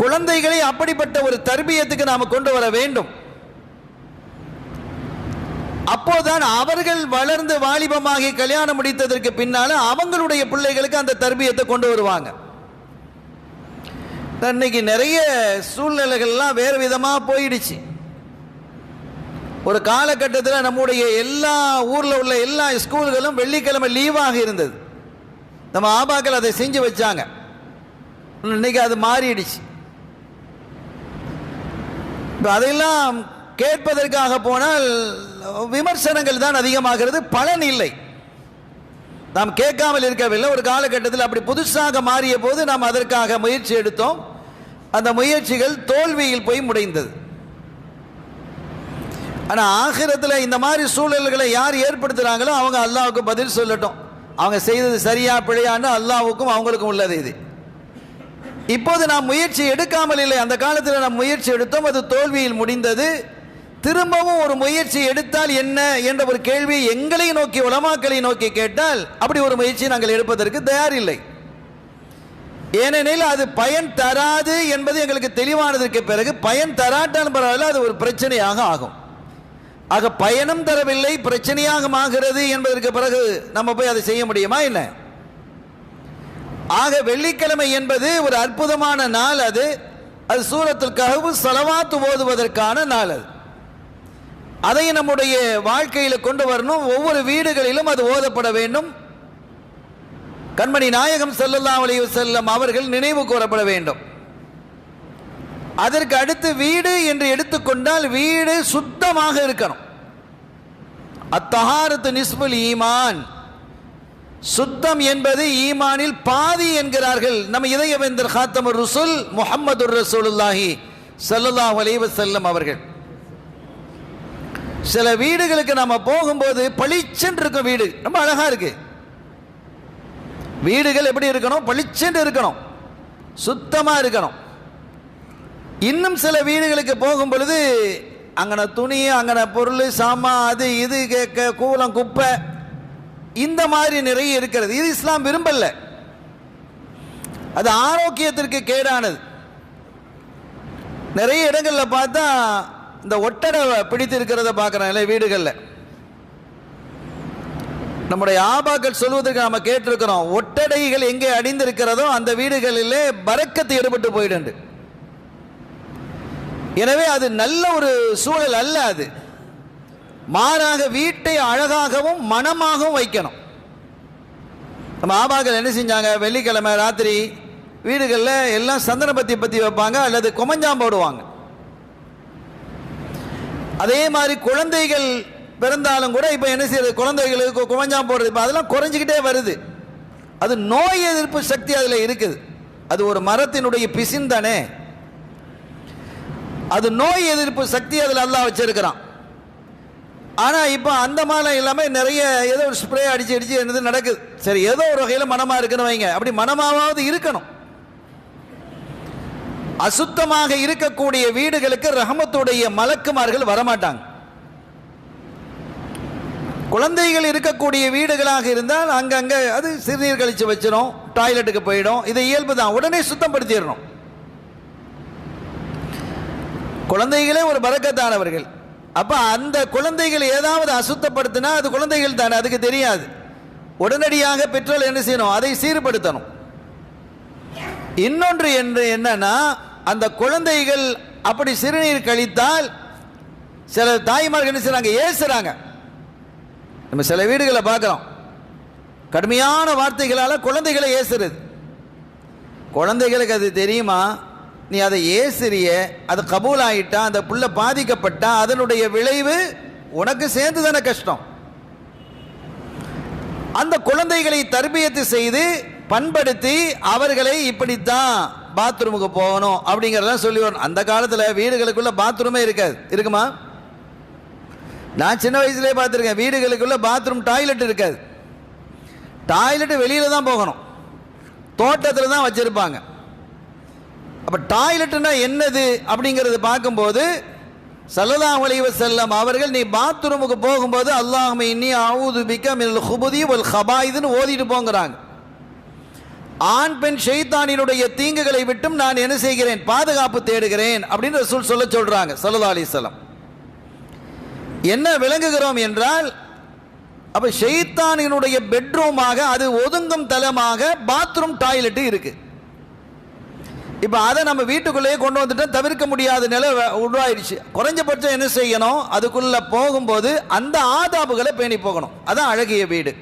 குழந்தைகளை அப்படிப்பட்ட ஒரு தர்பியத்துக்கு நாம் கொண்டு வர வேண்டும். அப்போதான் அவர்கள் வளர்ந்து வாலிபமாகி கல்யாணம் முடித்ததற்கு பின்னால அவங்களுடைய பிள்ளைகளுக்கு அந்த தர்பியத்தை கொண்டு வருவாங்க. இன்னைக்கு நிறைய சூழ்நிலைகள்லாம் வேறு விதமாக போயிடுச்சு. ஒரு காலகட்டத்தில் நம்முடைய எல்லா ஊரில் உள்ள எல்லா ஸ்கூல்களும் வெள்ளிக்கிழமை லீவாக இருந்தது. நம்ம ஆபாக்கள் அதை செஞ்சு வச்சாங்க. இன்னைக்கு அது மாறிடுச்சு. அதையெல்லாம் கேட்பதற்காக போனால் விமர்சனங்கள் தான் அதிகமாகிறது, பலன் இல்லை. நாம் கேட்காமல் இருக்கவில்லை. ஒரு காலகட்டத்தில் அப்படி புதுசாக மாறிய போது நாம் அதற்காக முயற்சி எடுத்தோம். அந்த முயற்சிகள் தோல்வியில் போய் முடிந்தது. ஆனால் ஆகிரத்தில் இந்த மாதிரி சூழல்களை யார் ஏற்படுத்துகிறாங்களோ அவங்க அல்லாஹ்வுக்கு பதில் சொல்லட்டும். அவங்க செய்தது சரியா பிழையான்னு அல்லாஹ்வுக்கும் அவங்களுக்கும் உள்ளது இது. இப்போது நாம் முயற்சி எடுக்காமல் இல்லை. அந்த காலத்தில் நாம் முயற்சி எடுத்தோம், அது தோல்வியில் முடிந்தது. திரும்பவும் ஒரு முயற்சி எடுத்தால் என்ன என்ற ஒரு கேள்வி எங்களை நோக்கி, உலமாக்களை நோக்கி கேட்டால் அப்படி ஒரு முயற்சி நாங்கள் எடுப்பதற்கு தயாரில்லை. ஏனெனில் அது பயன் தராது என்பது எங்களுக்கு தெளிவானதற்கு பிறகு பயன் தராட்டால் பரவாயில்ல, அது ஒரு பிரச்சனையாக ஆகும். ஆக பயனும் தரவில்லை, பிரச்சனையாக ஆகிறது என்பதற்கு பிறகு நம்ம போய் அதை செய்ய முடியுமா என்ன? ஆக வெள்ளிக்கிழமை என்பது ஒரு அற்புதமான நாள். அது சூரத்துல் கஹ்ஃப் ஸலவாத் ஓதுவதற்கான நாள். அதை நம்முடைய வாழ்க்கையில் கொண்டு வரணும். ஒவ்வொரு வீடுகளிலும் அது ஓதப்பட வேண்டும். கண்மணி நாயகம் ஸல்லல்லாஹு அலைஹி வஸல்லம் அவர்கள் நினைவு கூறப்பட வேண்டும். அதற்கு அடுத்து வீடு என்று எடுத்துக்கொண்டால் வீடு சுத்தமாக இருக்கணும். அத்தஹாரத்து நிஸ்புல் ஈமான், சுத்தம் என்பது ஈமானில் பாதி என்கிறார்கள் நம் இதயவேந்தர் காத்தமுர் ரசூல் முஹம்மதுர் ரசூலுல்லாஹி ஸல்லல்லாஹு அலைஹி வஸல்லம் அவர்கள். சில வீடுகளுக்கு நம்ம போகும்போது பளிச்சென்று இருக்கும். வீடு ரொம்ப அழகா இருக்கு. வீடுகள் எப்படி இருக்கணும்? பளிச்சென்று இருக்கணும், சுத்தமா இருக்கணும். இன்னும் சில வீடுகளுக்கு போகும் பொழுது அங்கன துணி, அங்கன பொருள், சாமா, அது இது கூலம், குப்பை, இந்த மாதிரி நிறைய இருக்கிறது. இது இஸ்லாம் விரும்பல. அது ஆரோக்கியத்திற்கு கேடானது. நிறைய இடங்களில் பார்த்தா இந்த ஒட்டடை பிடித்து இருக்கிறத பார்க்குறாங்க வீடுகளில். நம்முடைய ஆபாக்கள் சொல்வதற்கு நம்ம கேட்டிருக்கிறோம், ஒட்டடைகள் எங்கே அடிந்திருக்கிறதோ அந்த வீடுகளிலே பரக்கத்து ஈடுபட்டு போயிடு. எனவே அது நல்ல ஒரு சூழல் அல்ல. அது மாறாக வீட்டை அழகாகவும் மனமாகவும் வைக்கணும். நம்ம ஆபாக்கள் என்ன செஞ்சாங்க? வெள்ளிக்கிழமை ராத்திரி வீடுகளில் எல்லாம் சந்தனபத்தி பற்றி வைப்பாங்க அல்லது குமஞ்சாம் போடுவாங்க. அதே மாதிரி குழந்தைகள் பிறந்தாலும் கூட இப்போ என்ன செய்யறது? குழந்தைகளுக்கு குமஞ்சாம் போடுறது இப்போ அதெல்லாம் குறைஞ்சிக்கிட்டே வருது. அது நோய் எதிர்ப்பு சக்தி அதில் இருக்குது. அது ஒரு மரத்தினுடைய பிசின் தானே, அது நோய் எதிர்ப்பு சக்தி அதில் அல்லாஹ் வச்சிருக்கிறான். ஆனால் இப்போ அந்த மாதிரி இல்லாமல் நிறைய ஏதோ ஒரு ஸ்ப்ரே அடிச்சு என்னது நடக்குது. சரி, ஏதோ ஒரு வகையில் மனமாக இருக்குன்னு வைங்க. அப்படி மனமாவது இருக்கணும். அசுத்தமாக இருக்கக்கூடிய வீடுகளுக்கு ரஹமத்துடைய மலக்குமார்கள் வரமாட்டாங்க. குழந்தைகள் இருக்கக்கூடிய வீடுகளாக இருந்தால் அங்கங்க அது சிறுநீர் கழிச்சு வச்சிடும், டாய்லெட்டுக்கு போயிடும். இது இயல்பு தான், உடனே சுத்தப்படுத்திடணும். குழந்தைகளே ஒரு பரக்கத்தானவர்கள். அப்ப அந்த குழந்தைகள் ஏதாவது அசுத்தப்படுத்தினா அது குழந்தைகள் தானே, அதுக்கு தெரியாது. உடனடியாக பெற்றோர் என்ன செய்யணும்? அதை சீர்படுத்தணும். இன்னொன்று என்னன்னா, அந்த குழந்தைகள் அப்படி சிறுநீர் கழித்தால் சில தாய்மார்கள் என்ன செய்றாங்க? ஏசுறாங்க. நம்ம சில வீடுகளை பார்க்கிறோம், கடுமையான வார்த்தைகளால் குழந்தைகளை ஏசுறது. குழந்தைகளுக்கு அது தெரியுமா? நீ அதை ஏசிறிய, அது கபூல் ஆகிட்டா, அந்த புள்ள பாதிக்கப்பட்டா அதனுடைய விளைவு உனக்கு சேர்ந்து தானே கஷ்டம். அந்த குழந்தைகளை தர்பியத்து செய்து பண்படுத்தி அவர்களை இப்படித்தான் பாத்ரூமுக்கு போகணும் அப்படிங்கிறதெல்லாம் சொல்லி வரணும். அந்த காலத்தில் வீடுகளுக்குள்ள பாத்ரூமே இருக்காது. இருக்குமா? நான் சின்ன வயசுலேயே பார்த்துருக்கேன். வீடுகளுக்குள்ள பாத்ரூம், டாய்லெட் இருக்காது. டாய்லெட் வெளியில தான் போகணும், தோட்டத்தில் தான் வச்சிருப்பாங்க. அப்போ டாய்லெட்னா என்னது அப்படிங்கிறது பார்க்கும்போது ஸல்லல்லாஹு அலைஹி வஸல்லம் அவர்கள் நீ பாத்ரூமுக்கு போகும்போது அல்லாஹும்ம இன்னி அஊது பிக்க மினல் குபுதி வல் கபாயிதுன்னு ஓதிட்டு போங்கிறாங்க. ஆண் பெண் ஷைத்தானினுடைய தீங்குகளை விட்டும் நான் என்ன செய்கிறேன், பாதுகாப்பு தேடுகிறேன் அப்படின்னு ரசூல் சொல்றாங்க ஸல்லல்லாஹு அலைஹி வஸல்லம். என்ன விளங்குகிறோம் என்றால், அப்ப ஷைத்தானினுடைய பெட்ரூமாக, அது ஒதுங்கும் தலமாக பாத்ரூம் டாய்லெட் இருக்கு. இப்ப அதை நம்ம வீட்டுக்குள்ளேயே கொண்டு வந்துட்டோம், தவிர்க்க முடியாத நிலை உருவாயிடுச்சு. குறைஞ்சபட்சம் என்ன செய்யணும், அதுக்குள்ள போகும்போது அந்த ஆதாபுகளை பேணி போகணும். அதான் அழகிய வீடு.